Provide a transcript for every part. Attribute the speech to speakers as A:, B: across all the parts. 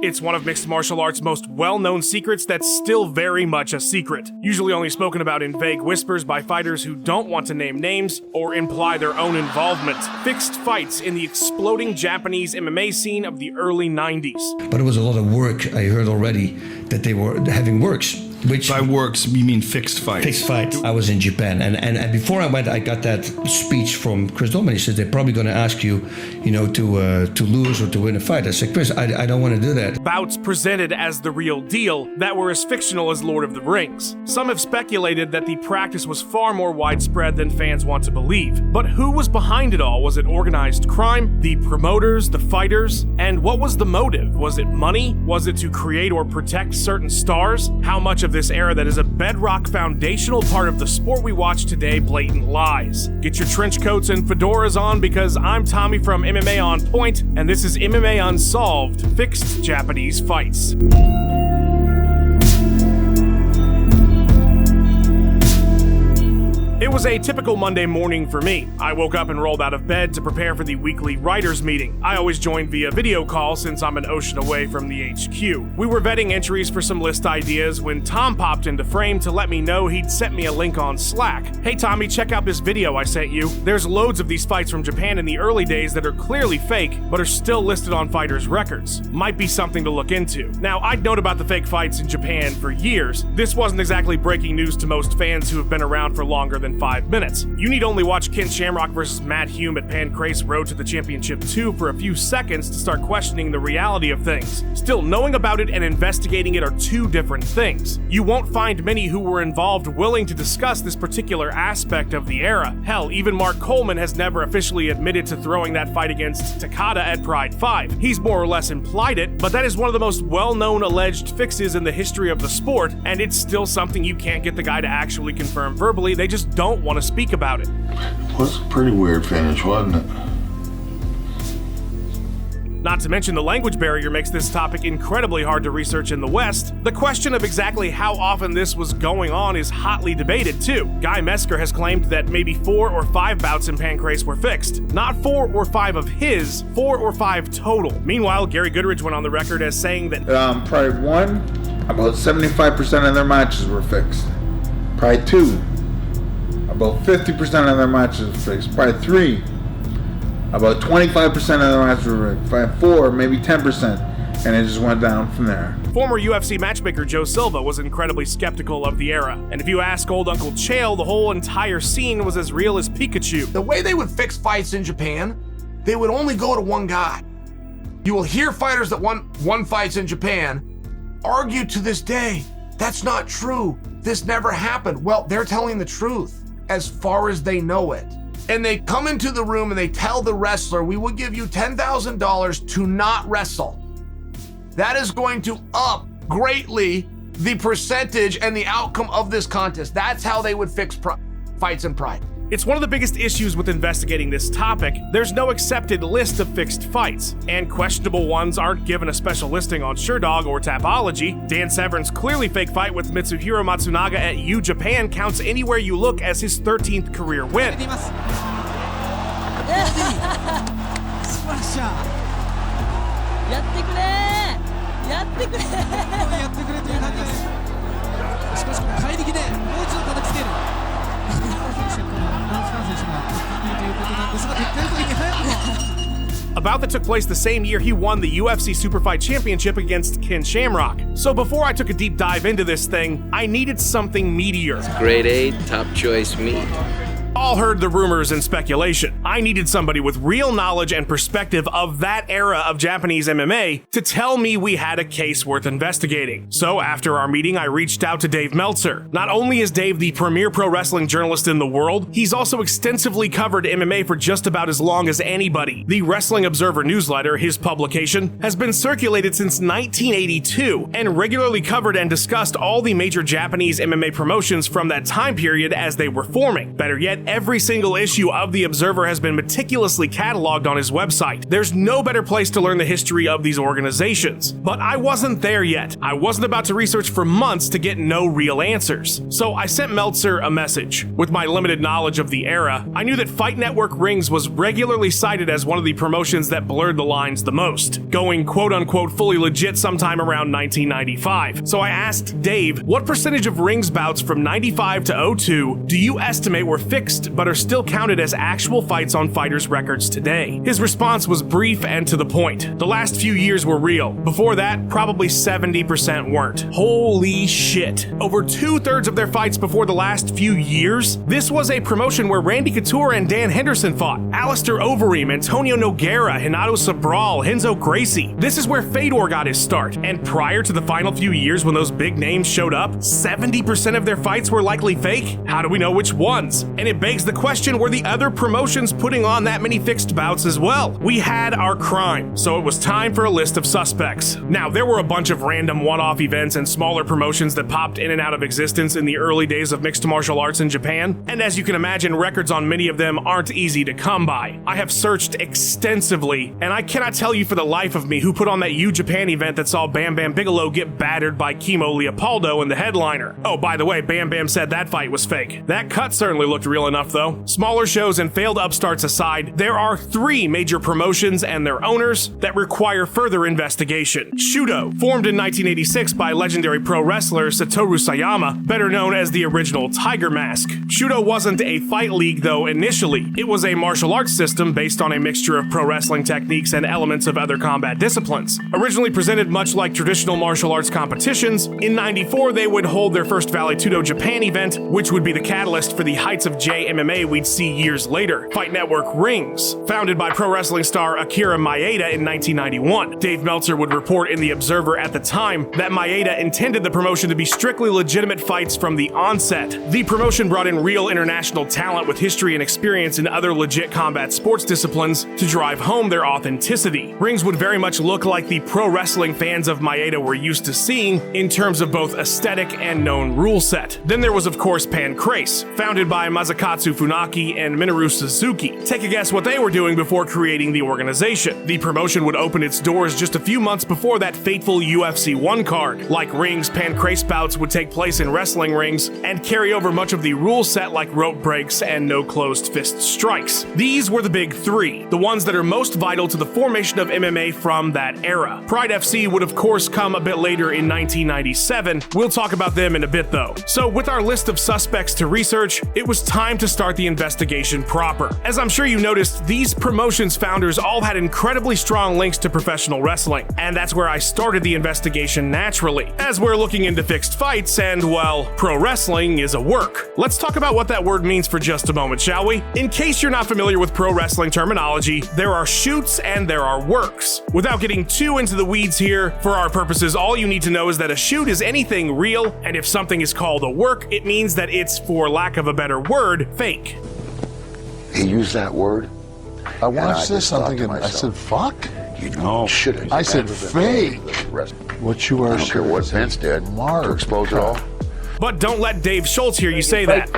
A: It's one of mixed martial arts' most well-known secrets that's still very much a secret, usually only spoken about in vague whispers by fighters who don't want to name names or imply their own involvement. Fixed fights in the exploding Japanese MMA scene of the early 90s.
B: But it was a lot of work. I heard already that they were having works. Which
C: by works, you mean fixed fights?
B: Fixed fights. I was in Japan, and before I went, I got that speech from Chris Doman. He said they're probably going to ask you, to lose or to win a fight. I said, Chris, I don't want to do that.
A: Bouts presented as the real deal that were as fictional as Lord of the Rings. Some have speculated that the practice was far more widespread than fans want to believe. But who was behind it all? Was it organized crime, the promoters, the fighters? And what was the motive? Was it money? Was it to create or protect certain stars? How much of this era that is a bedrock foundational part of the sport we watch today blatant lies? Get your trench coats and fedoras on, because I'm Tommy from MMA On Point, and this is MMA Unsolved: Fixed Japanese Fights. It was a typical Monday morning for me. I woke up and rolled out of bed to prepare for the weekly writers meeting. I always joined via video call since I'm an ocean away from the HQ. We were vetting entries for some list ideas when Tom popped into frame to let me know he'd sent me a link on Slack. Hey Tommy, check out this video I sent you. There's loads of these fights from Japan in the early days that are clearly fake, but are still listed on fighters' records. Might be something to look into. Now, I'd known about the fake fights in Japan for years. This wasn't exactly breaking news to most fans who have been around for longer than 5 minutes. You need only watch Ken Shamrock versus Matt Hume at Pancrase Road to the Championship 2 for a few seconds to start questioning the reality of things. Still, knowing about it and investigating it are two different things. You won't find many who were involved willing to discuss this particular aspect of the era. Hell, even Mark Coleman has never officially admitted to throwing that fight against Takada at Pride 5. He's more or less implied it, but that is one of the most well-known alleged fixes in the history of the sport, and it's still something you can't get the guy to actually confirm verbally. They just don't want to speak about it.
D: It was a pretty weird finish, wasn't it?
A: Not to mention the language barrier makes this topic incredibly hard to research in the West. The question of exactly how often this was going on is hotly debated too. Guy Mesker has claimed that maybe 4 or 5 bouts in Pancrase were fixed. Not 4 or 5 of his, 4 or 5 total. Meanwhile, Gary Goodridge went on the record as saying that
E: Pride 1, about 75% of their matches were fixed. Pride 2, about 50% of their matches were fixed. Pride 3, about 25% of their matches were fixed. Pride 4, maybe 10%, and it just went down from there.
A: Former UFC matchmaker Joe Silva was incredibly skeptical of the era, and if you ask old Uncle Chael, the whole entire scene was as real as Pikachu.
F: The way they would fix fights in Japan, they would only go to one guy. You will hear fighters that won fights in Japan argue to this day, that's not true, this never happened. Well, they're telling the truth as far as they know it. And they come into the room and they tell the wrestler, we will give you $10,000 to not wrestle. That is going to up greatly the percentage and the outcome of this contest. That's how they would fix fights in Pride.
A: It's one of the biggest issues with investigating this topic. There's no accepted list of fixed fights, and questionable ones aren't given a special listing on SureDog or Tapology. Dan Severn's clearly fake fight with Mitsuhiro Matsunaga at U Japan counts anywhere you look as his 13th career win. A bout that took place the same year he won the UFC Superfight Championship against Ken Shamrock. So before I took a deep dive into this thing, I needed something meatier.
G: Grade A, top choice meat.
A: All heard the rumors and speculation. I needed somebody with real knowledge and perspective of that era of Japanese MMA to tell me we had a case worth investigating. So after our meeting, I reached out to Dave Meltzer. Not only is Dave the premier pro wrestling journalist in the world, he's also extensively covered MMA for just about as long as anybody. The Wrestling Observer newsletter, his publication, has been circulated since 1982 and regularly covered and discussed all the major Japanese MMA promotions from that time period as they were forming. Better yet, every single issue of The Observer has been meticulously cataloged on his website. There's no better place to learn the history of these organizations. But I wasn't there yet. I wasn't about to research for months to get no real answers. So I sent Meltzer a message. With my limited knowledge of the era, I knew that Fight Network Rings was regularly cited as one of the promotions that blurred the lines the most, going quote-unquote fully legit sometime around 1995. So I asked Dave, what percentage of Rings bouts from 95 to 02 do you estimate were fixed but are still counted as actual fights on fighters' records today? His response was brief and to the point. The last few years were real. Before that, probably 70% weren't. Holy shit. Over 2/3 of their fights before the last few years? This was a promotion where Randy Couture and Dan Henderson fought, Alistair Overeem, Antonio Nogueira, Renato Sobral, Renzo Gracie. This is where Fedor got his start. And prior to the final few years when those big names showed up, 70% of their fights were likely fake? How do we know which ones? And it begs the question, were the other promotions putting on that many fixed bouts as well? We had our crime, so it was time for a list of suspects. Now, there were a bunch of random one-off events and smaller promotions that popped in and out of existence in the early days of mixed martial arts in Japan, and as you can imagine, records on many of them aren't easy to come by. I have searched extensively, and I cannot tell you for the life of me who put on that U Japan event that saw Bam Bam Bigelow get battered by Kimo Leopoldo in the headliner. Oh, by the way, Bam Bam said that fight was fake. That cut certainly looked real enough, though. Smaller shows and failed upstarts aside, there are 3 major promotions and their owners that require further investigation. Shudo, formed in 1986 by legendary pro wrestler Satoru Sayama, better known as the original Tiger Mask. Shudo wasn't a fight league, though, initially. It was a martial arts system based on a mixture of pro wrestling techniques and elements of other combat disciplines. Originally presented much like traditional martial arts competitions, in '94 they would hold their first Vale Tudo Japan event, which would be the catalyst for the heights of JMMA we'd see years later, Fight Network Rings, founded by pro wrestling star Akira Maeda in 1991. Dave Meltzer would report in The Observer at the time that Maeda intended the promotion to be strictly legitimate fights from the onset. The promotion brought in real international talent with history and experience in other legit combat sports disciplines to drive home their authenticity. Rings would very much look like the pro wrestling fans of Maeda were used to seeing in terms of both aesthetic and known rule set. Then there was of course Pancrase, founded by Masakatsu Funaki and Minoru Suzuki. Take a guess what they were doing before creating the organization. The promotion would open its doors just a few months before that fateful UFC 1 card. Like Rings, Pancrase bouts would take place in wrestling rings and carry over much of the rule set like rope breaks and no closed fist strikes. These were the big 3, the ones that are most vital to the formation of MMA from that era. Pride FC would of course come a bit later in 1997. We'll talk about them in a bit though. So with our list of suspects to research, it was time to start the investigation proper. As I'm sure you noticed, these promotions founders all had incredibly strong links to professional wrestling, and that's where I started the investigation naturally, as we're looking into fixed fights and, well, pro wrestling is a work. Let's talk about what that word means for just a moment, shall we? In case you're not familiar with pro wrestling terminology, there are shoots and there are works. Without getting too into the weeds here, for our purposes, all you need to know is that a shoot is anything real, and if something is called a work, it means that it's, for lack of a better word, fake.
D: He used that word.
H: I watched
D: And
H: this something and I said, fuck.
D: You should have.
H: I said fake. What you are
D: I don't care what Vince did
H: Mark.
D: to expose it all.
A: But don't let Dave Schultz hear you say that.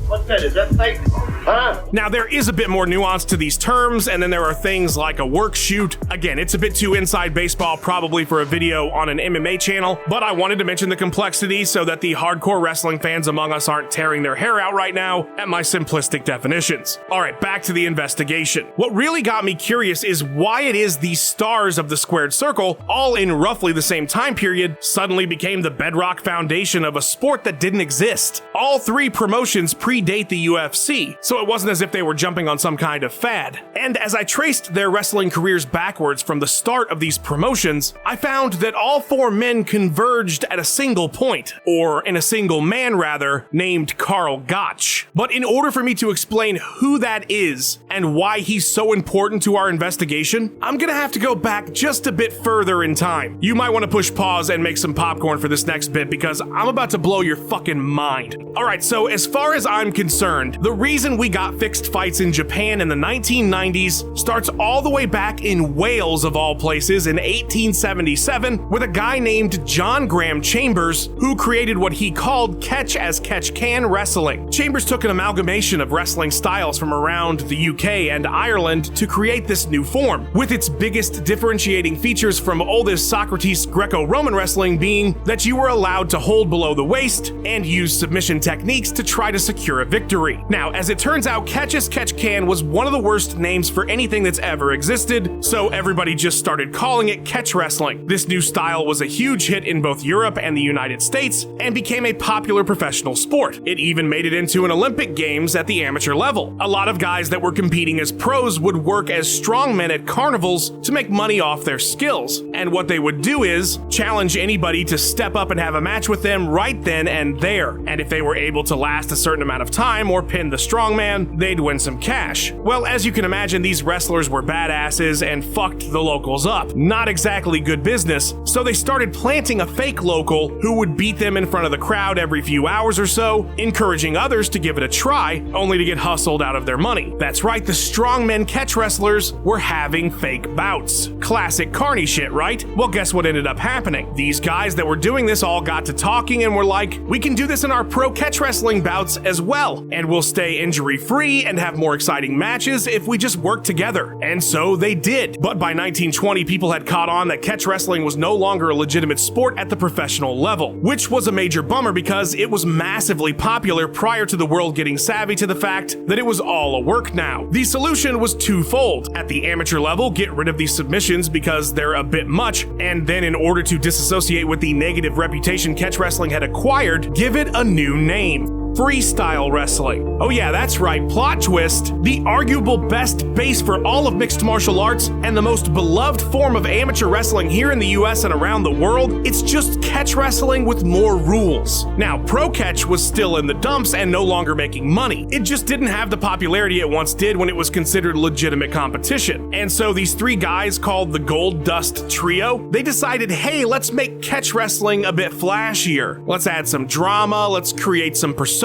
I: What's that? Is that fake? Huh?
A: Now, there is a bit more nuance to these terms, and then there are things like a work shoot. Again, it's a bit too inside baseball probably for a video on an MMA channel, but I wanted to mention the complexity so that the hardcore wrestling fans among us aren't tearing their hair out right now at my simplistic definitions. Alright, back to the investigation. What really got me curious is why it is these stars of the squared circle, all in roughly the same time period, suddenly became the bedrock foundation of a sport that didn't exist. All 3 promotions predate the UFC, so it wasn't as if they were jumping on some kind of fad. And as I traced their wrestling careers backwards from the start of these promotions, I found that all 4 men converged at a single point, or in a single man rather, named Karl Gotch. But in order for me to explain who that is and why he's so important to our investigation, I'm gonna have to go back just a bit further in time. You might want to push pause and make some popcorn for this next bit because I'm about to blow your fucking mind. Alright, so as far as I'm concerned, the reason we got fixed fights in Japan in the 1990s starts all the way back in Wales, of all places, in 1877 with a guy named John Graham Chambers, who created what he called catch as catch can wrestling. Chambers took an amalgamation of wrestling styles from around the UK and Ireland to create this new form, with its biggest differentiating features from oldest Socrates Greco-Roman wrestling being that you were allowed to hold below the waist and use submission techniques to try to secure a victory. Now, as it turns out, catch as catch can was one of the worst names for anything that's ever existed, so everybody just started calling it catch wrestling. This new style was a huge hit in both Europe and the United States and became a popular professional sport. It even made it into an Olympic Games at the amateur level. A lot of guys that were competing as pros would work as strongmen at carnivals to make money off their skills, and what they would do is challenge anybody to step up and have a match with them right then and there, and if they were able to last a certain amount of time or pin the strongman, they'd win some cash. Well, as you can imagine, these wrestlers were badasses and fucked the locals up. Not exactly good business, so they started planting a fake local who would beat them in front of the crowd every few hours or so, encouraging others to give it a try, only to get hustled out of their money. That's right, the strongmen catch wrestlers were having fake bouts. Classic carny shit, right? Well, guess what ended up happening? These guys that were doing this all got to talking and were like, we can do this in our pro catch wrestling bouts as well, and we'll stay injury-free and have more exciting matches if we just work together. And so they did. But by 1920, people had caught on that catch wrestling was no longer a legitimate sport at the professional level, which was a major bummer because it was massively popular prior to the world getting savvy to the fact that it was all a work now. The solution was twofold. At the amateur level, get rid of these submissions because they're a bit much, and then in order to disassociate with the negative reputation catch wrestling had acquired, give it a new name. Freestyle wrestling. Oh yeah, that's right, plot twist. The arguable best base for all of mixed martial arts and the most beloved form of amateur wrestling here in the US and around the world, it's just catch wrestling with more rules. Now, pro catch was still in the dumps and no longer making money. It just didn't have the popularity it once did when it was considered legitimate competition. And so these three guys called the Gold Dust Trio, they decided, hey, let's make catch wrestling a bit flashier. Let's add some drama, let's create some personas,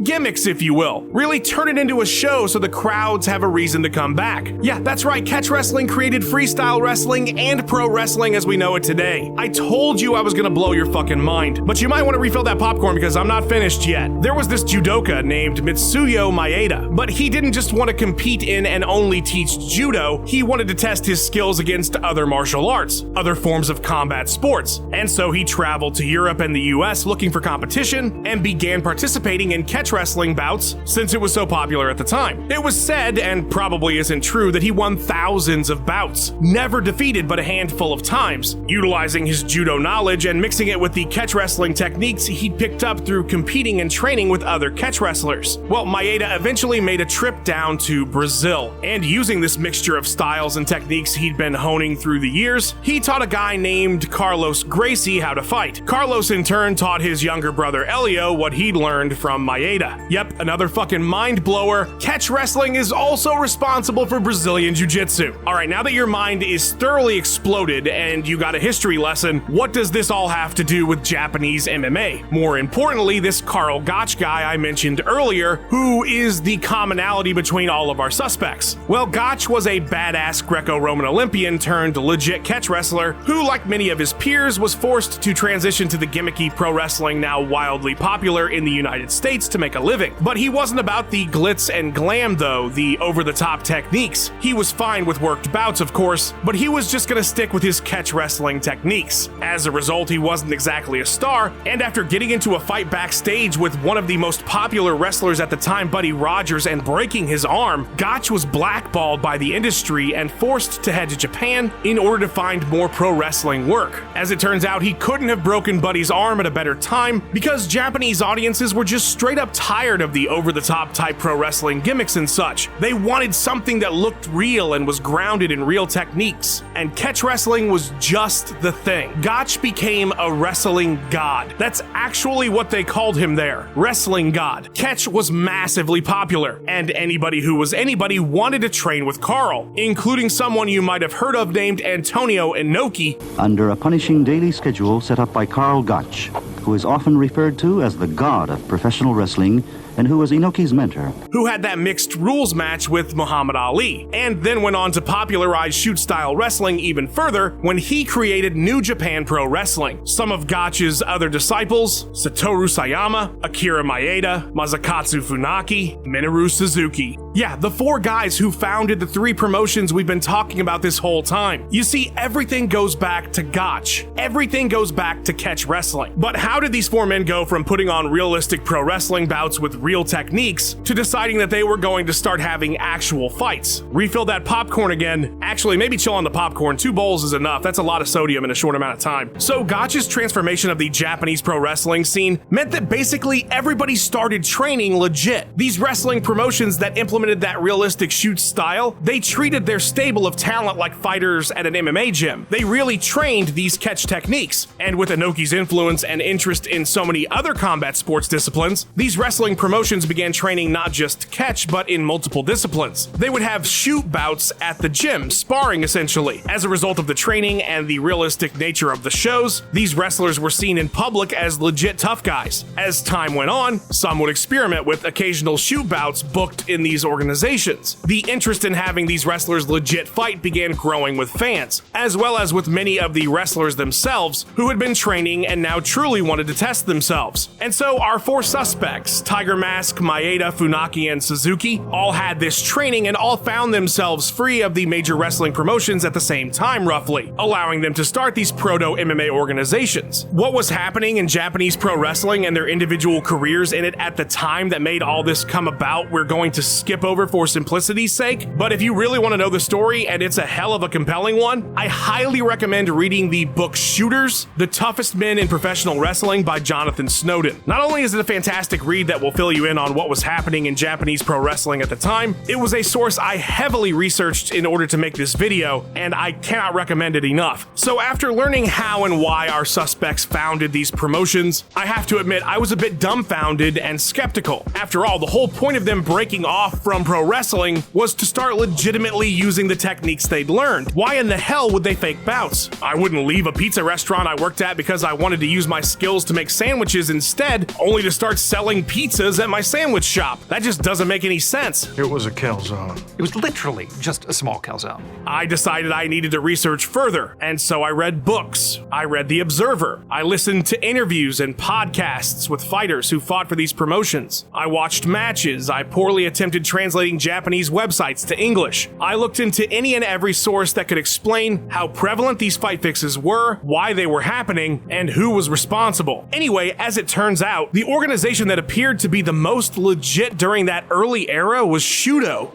A: gimmicks if you will. Really turn it into a show so the crowds have a reason to come back. Yeah, that's right, catch wrestling created freestyle wrestling and pro wrestling as we know it today. I told you I was gonna blow your fucking mind, but you might want to refill that popcorn because I'm not finished yet. There was this judoka named Mitsuyo Maeda, but he didn't just want to compete in and only teach judo, he wanted to test his skills against other martial arts, other forms of combat sports. And so he traveled to Europe and the US looking for competition and began participating in catch wrestling bouts since it was so popular at the time. It was said, and probably isn't true, that he won thousands of bouts, never defeated but a handful of times, utilizing his judo knowledge and mixing it with the catch wrestling techniques he'd picked up through competing and training with other catch wrestlers. Well, Maeda eventually made a trip down to Brazil, and using this mixture of styles and techniques he'd been honing through the years, he taught a guy named Carlos Gracie how to fight. Carlos in turn taught his younger brother Elio what he'd learned from Maeda. Yep, another fucking mind blower. Catch wrestling is also responsible for Brazilian Jiu-Jitsu. Alright, now that your mind is thoroughly exploded and you got a history lesson, what does this all have to do with Japanese MMA? More importantly, this Karl Gotch guy I mentioned earlier, who is the commonality between all of our suspects. Well, Gotch was a badass Greco-Roman Olympian turned legit catch wrestler who, like many of his peers, was forced to transition to the gimmicky pro wrestling now wildly popular in the United States to make a living. But he wasn't about the glitz and glam though, the over-the-top techniques. He was fine with worked bouts, of course, but he was just gonna stick with his catch wrestling techniques. As a result, he wasn't exactly a star, and after getting into a fight backstage with one of the most popular wrestlers at the time, Buddy Rogers, and breaking his arm, Gotch was blackballed by the industry and forced to head to Japan in order to find more pro wrestling work. As it turns out, he couldn't have broken Buddy's arm at a better time because Japanese audiences were just straight up tired of the over-the-top type pro wrestling gimmicks and such. They wanted something that looked real and was grounded in real techniques, and catch wrestling was just the thing. Gotch became a wrestling god. That's actually what they called him there, wrestling god. Catch was massively popular, and anybody who was anybody wanted to train with Karl, including someone you might have heard of named Antonio Inoki.
J: Under a punishing daily schedule set up by Karl Gotch, who is often referred to as the god of professional wrestling, and who was Inoki's mentor.
A: Who had that mixed rules match with Muhammad Ali, and then went on to popularize shoot-style wrestling even further when he created New Japan Pro Wrestling. Some of Gotch's other disciples, Satoru Sayama, Akira Maeda, Masakatsu Funaki, Minoru Suzuki. Yeah, the 4 guys who founded the 3 promotions we've been talking about this whole time. You see, everything goes back to Gotch. Everything goes back to catch wrestling. But how did these 4 men go from putting on realistic pro wrestling bouts with real techniques to deciding that they were going to start having actual fights? Refill that popcorn again. Actually, maybe chill on the popcorn. 2 bowls is enough. That's a lot of sodium in a short amount of time. So Gotch's transformation of the Japanese pro wrestling scene meant that basically everybody started training legit. These wrestling promotions that implemented that realistic shoot style, they treated their stable of talent like fighters at an MMA gym. They really trained these catch techniques. And with Inoki's influence and interest in so many other combat sports disciplines, these wrestling promotions began training not just catch, but in multiple disciplines. They would have shoot bouts at the gym, sparring essentially. As a result of the training and the realistic nature of the shows, these wrestlers were seen in public as legit tough guys. As time went on, some would experiment with occasional shoot bouts booked in these organizations. The interest in having these wrestlers legit fight began growing with fans, as well as with many of the wrestlers themselves who had been training and now truly wanted to test themselves. And so our 4 suspects, Tiger Mask, Maeda, Funaki, and Suzuki, all had this training and all found themselves free of the major wrestling promotions at the same time roughly, allowing them to start these proto-MMA organizations. What was happening in Japanese pro wrestling and their individual careers in it at the time that made all this come about, we're going to skip over for simplicity's sake, but if you really want to know the story, and it's a hell of a compelling one, I highly recommend reading the book Shooters, The Toughest Men in Professional Wrestling by Jonathan Snowden. Not only is it a fantastic read that will fill you in on what was happening in Japanese pro wrestling at the time, it was a source I heavily researched in order to make this video, and I cannot recommend it enough. So after learning how and why our suspects founded these promotions, I have to admit I was a bit dumbfounded and skeptical. After all, the whole point of them breaking off from pro wrestling was to start legitimately using the techniques they'd learned. Why in the hell would they fake bouts? I wouldn't leave a pizza restaurant I worked at because I wanted to use my skills to make sandwiches instead, only to start selling pizzas at my sandwich shop. That just doesn't make any sense.
K: It was a calzone. It was literally just a small calzone.
A: I decided I needed to research further, and so I read books. I read The Observer. I listened to interviews and podcasts with fighters who fought for these promotions. I watched matches. I poorly attempted translating Japanese websites to English. I looked into any and every source that could explain how prevalent these fight fixes were, why they were happening, and who was responsible. Anyway, as it turns out, the organization that appeared to be the most legit during that early era was Shudo.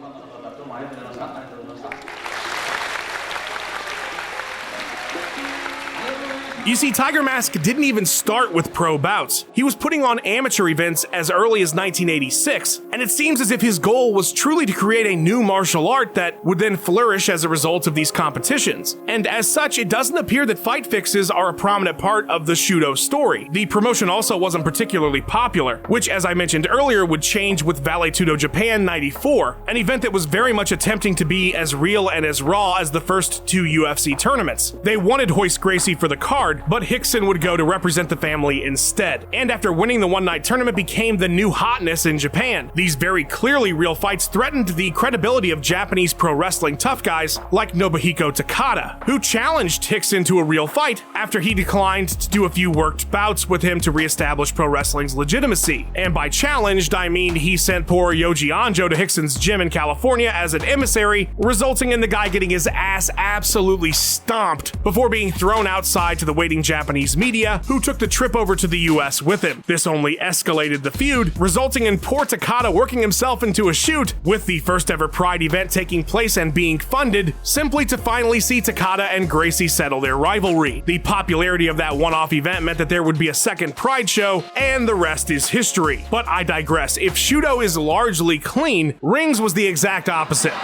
A: You see, Tiger Mask didn't even start with pro bouts. He was putting on amateur events as early as 1986, and it seems as if his goal was truly to create a new martial art that would then flourish as a result of these competitions. And as such, it doesn't appear that fight fixes are a prominent part of the Shudo story. The promotion also wasn't particularly popular, which, as I mentioned earlier, would change with Vale Tudo Japan 94, an event that was very much attempting to be as real and as raw as the first 2 UFC tournaments. They wanted Royce Gracie for the card, but Hickson would go to represent the family instead, and after winning the one-night tournament became the new hotness in Japan. These very clearly real fights threatened the credibility of Japanese pro wrestling tough guys like Nobuhiko Takada, who challenged Hickson to a real fight after he declined to do a few worked bouts with him to reestablish pro wrestling's legitimacy. And by challenged, I mean he sent poor Yoji Anjo to Hickson's gym in California as an emissary, resulting in the guy getting his ass absolutely stomped before being thrown outside to the waiting Japanese media, who took the trip over to the US with him. This only escalated the feud, resulting in poor Takada working himself into a shoot, with the first ever Pride event taking place and being funded simply to finally see Takada and Gracie settle their rivalry. The popularity of that one-off event meant that there would be a second Pride show, and the rest is history. But I digress. If Shudo is largely clean, Rings was the exact opposite.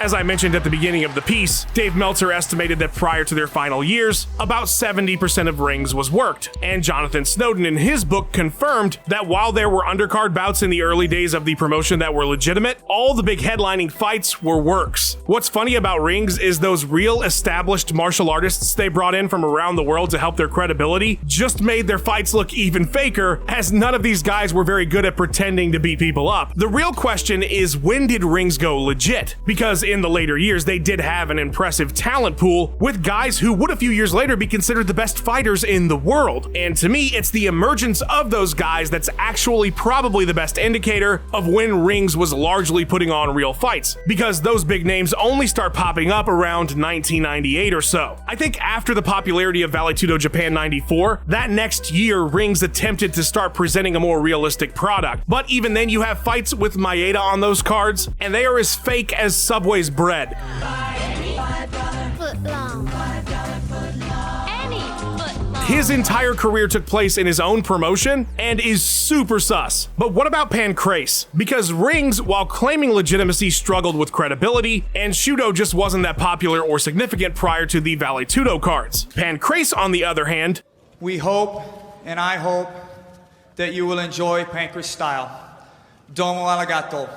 A: As I mentioned at the beginning of the piece, Dave Meltzer estimated that prior to their final years, about 70% of rings was worked, and Jonathan Snowden in his book confirmed that while there were undercard bouts in the early days of the promotion that were legitimate, all the big headlining fights were works. What's funny about rings is those real established martial artists they brought in from around the world to help their credibility just made their fights look even faker, as none of these guys were very good at pretending to beat people up. The real question is, when did rings go legit? Because in the later years, they did have an impressive talent pool with guys who would a few years later be considered the best fighters in the world. And to me, it's the emergence of those guys that's actually probably the best indicator of when rings was largely putting on real fights, because those big names only start popping up around 1998 or so. I think after the popularity of Vale Tudo Japan 94, that next year rings attempted to start presenting a more realistic product. But even then, you have fights with Maeda on those cards, and they are as fake as Subway's bread. His entire career took place in his own promotion and is super sus. But what about Pancrase? Because rings, while claiming legitimacy, struggled with credibility, and Shudo just wasn't that popular or significant prior to the Vale Tudo cards. Pancrase, on the other hand,
J: we hope, and I hope, that you will enjoy Pancrase style. Domo arigato.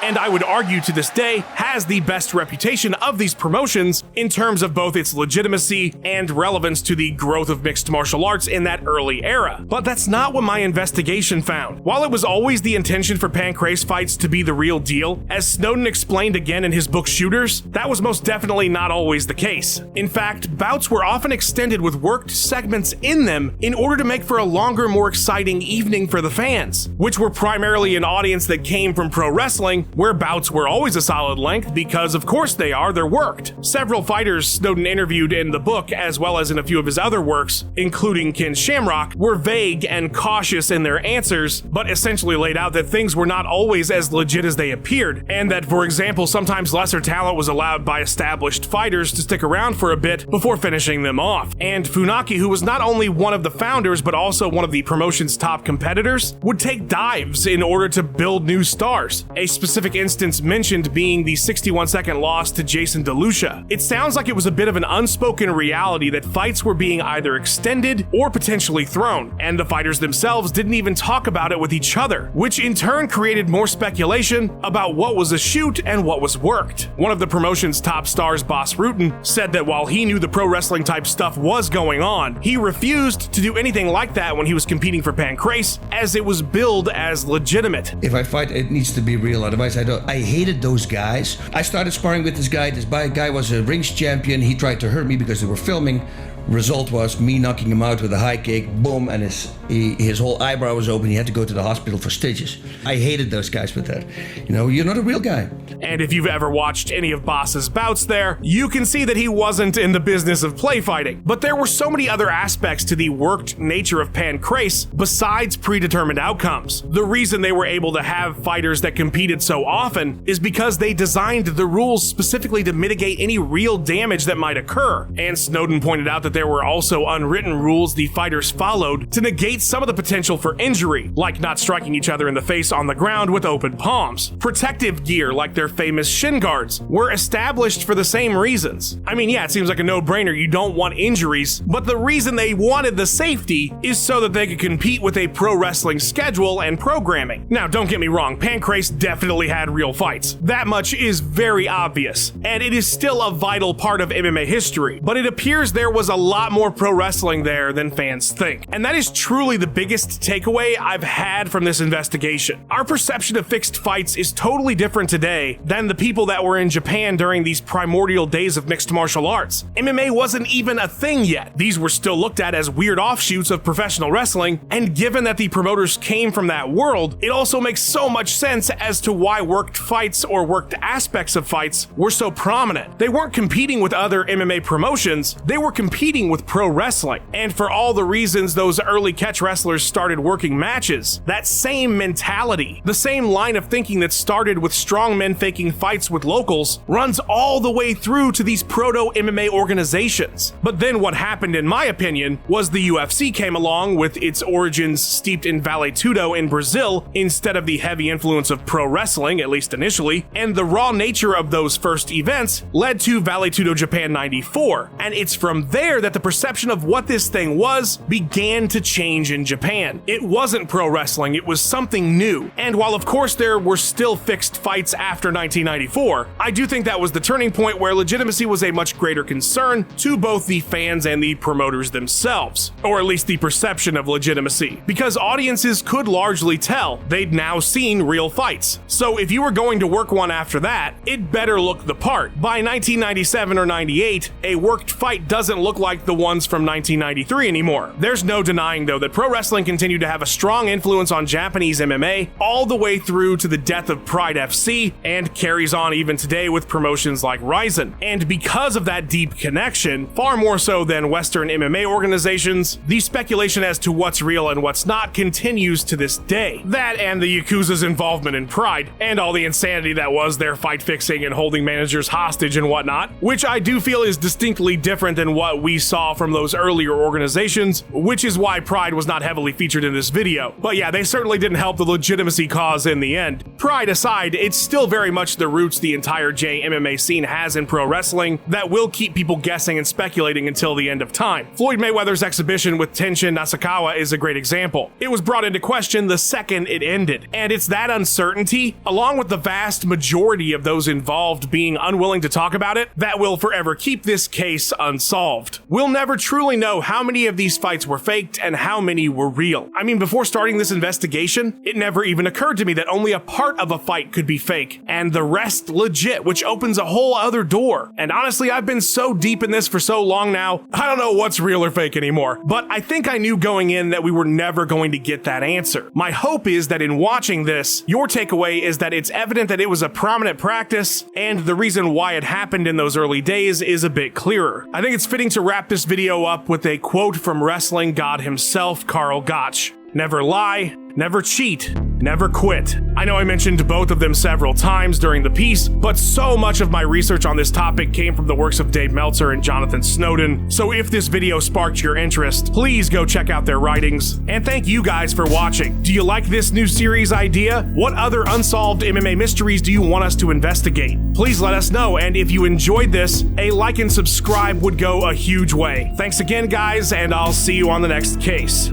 A: and I would argue to this day has the best reputation of these promotions in terms of both its legitimacy and relevance to the growth of mixed martial arts in that early era. But that's not what my investigation found. While it was always the intention for Pancrase fights to be the real deal, as Snowden explained again in his book Shooters, that was most definitely not always the case. In fact, bouts were often extended with worked segments in them in order to make for a longer, more exciting evening for the fans, which were primarily an audience that came from pro wrestling, where bouts were always a solid length because of course they are, they're worked. Several fighters Snowden interviewed in the book, as well as in a few of his other works, including Ken Shamrock, were vague and cautious in their answers, but essentially laid out that things were not always as legit as they appeared, and that, for example, sometimes lesser talent was allowed by established fighters to stick around for a bit before finishing them off. And Funaki, who was not only one of the founders but also one of the promotion's top competitors, would take dives in order to build new stars. A specific instance mentioned being the 61-second loss to Jason DeLucia. It sounds like it was a bit of an unspoken reality that fights were being either extended or potentially thrown, and the fighters themselves didn't even talk about it with each other, which in turn created more speculation about what was a shoot and what was worked. One of the promotion's top stars, Boss Rutan, said that while he knew the pro wrestling type stuff was going on, he refused to do anything like that when he was competing for Pancrase, as it was billed as legitimate.
B: If I fight, it needs to be real, otherwise I hated those guys. I started sparring with this guy. This guy was a rings champion. He tried to hurt me because they were filming. Result was me knocking him out with a high kick, boom, and his whole eyebrow was open. He had to go to the hospital for stitches. I hated those guys with that. You know, you're not a real guy.
A: And if you've ever watched any of Boss's bouts there, you can see that he wasn't in the business of play fighting. But there were so many other aspects to the worked nature of Pancrase besides predetermined outcomes. The reason they were able to have fighters that competed so often is because they designed the rules specifically to mitigate any real damage that might occur. And Snowden pointed out that there were also unwritten rules the fighters followed to negate some of the potential for injury, like not striking each other in the face on the ground with open palms. Protective gear, like their famous shin guards, were established for the same reasons. I mean, yeah, it seems like a no-brainer, you don't want injuries, but the reason they wanted the safety is so that they could compete with a pro wrestling schedule and programming. Now, don't get me wrong, Pancrase definitely had real fights. That much is very obvious, and it is still a vital part of MMA history, but it appears there was a lot more pro wrestling there than fans think. And that is truly the biggest takeaway I've had from this investigation. Our perception of fixed fights is totally different today than the people that were in Japan during these primordial days of mixed martial arts. MMA wasn't even a thing yet. These were still looked at as weird offshoots of professional wrestling, and given that the promoters came from that world, it also makes so much sense as to why worked fights or worked aspects of fights were so prominent. They weren't competing with other MMA promotions, they were competing competing with pro wrestling. And for all the reasons those early catch wrestlers started working matches, that same mentality, the same line of thinking that started with strong men faking fights with locals, runs all the way through to these proto-MMA organizations. But then what happened, in my opinion, was the UFC came along with its origins steeped in Vale Tudo in Brazil instead of the heavy influence of pro wrestling, at least initially, and the raw nature of those first events led to Vale Tudo Japan 94, and it's from there that the perception of what this thing was began to change in Japan. It wasn't pro wrestling, it was something new, and while of course there were still fixed fights after 1994, I do think that was the turning point where legitimacy was a much greater concern to both the fans and the promoters themselves, or at least the perception of legitimacy, because audiences could largely tell they'd now seen real fights. So if you were going to work one after that, it better look the part. By 1997 or 98, a worked fight doesn't look like the ones from 1993 anymore. There's no denying though that pro wrestling continued to have a strong influence on Japanese MMA all the way through to the death of Pride FC and carries on even today with promotions like Ryzen. And because of that deep connection, far more so than Western MMA organizations, the speculation as to what's real and what's not continues to this day. That and the Yakuza's involvement in Pride, and all the insanity that was their fight fixing and holding managers hostage and whatnot, which I do feel is distinctly different than what we saw from those earlier organizations, which is why Pride was not heavily featured in this video. But yeah, they certainly didn't help the legitimacy cause in the end. Pride aside, it's still very much the roots the entire JMMA scene has in pro wrestling that will keep people guessing and speculating until the end of time. Floyd Mayweather's exhibition with Tenshin Nasukawa is a great example. It was brought into question the second it ended, and it's that uncertainty, along with the vast majority of those involved being unwilling to talk about it, that will forever keep this case unsolved. We'll never truly know how many of these fights were faked and how many were real. I mean, before starting this investigation, it never even occurred to me that only a part of a fight could be fake and the rest legit, which opens a whole other door. And honestly, I've been so deep in this for so long now, I don't know what's real or fake anymore. But I think I knew going in that we were never going to get that answer. My hope is that in watching this, your takeaway is that it's evident that it was a prominent practice, and the reason why it happened in those early days is a bit clearer. I think it's fitting to wrap this video up with a quote from wrestling god himself, Karl Gotch. Never lie, never cheat, never quit. I know I mentioned both of them several times during the piece, but so much of my research on this topic came from the works of Dave Meltzer and Jonathan Snowden, so if this video sparked your interest, please go check out their writings. And thank you guys for watching. Do you like this new series idea? What other unsolved MMA mysteries do you want us to investigate? Please let us know, and if you enjoyed this, a like and subscribe would go a huge way. Thanks again, guys, and I'll see you on the next case.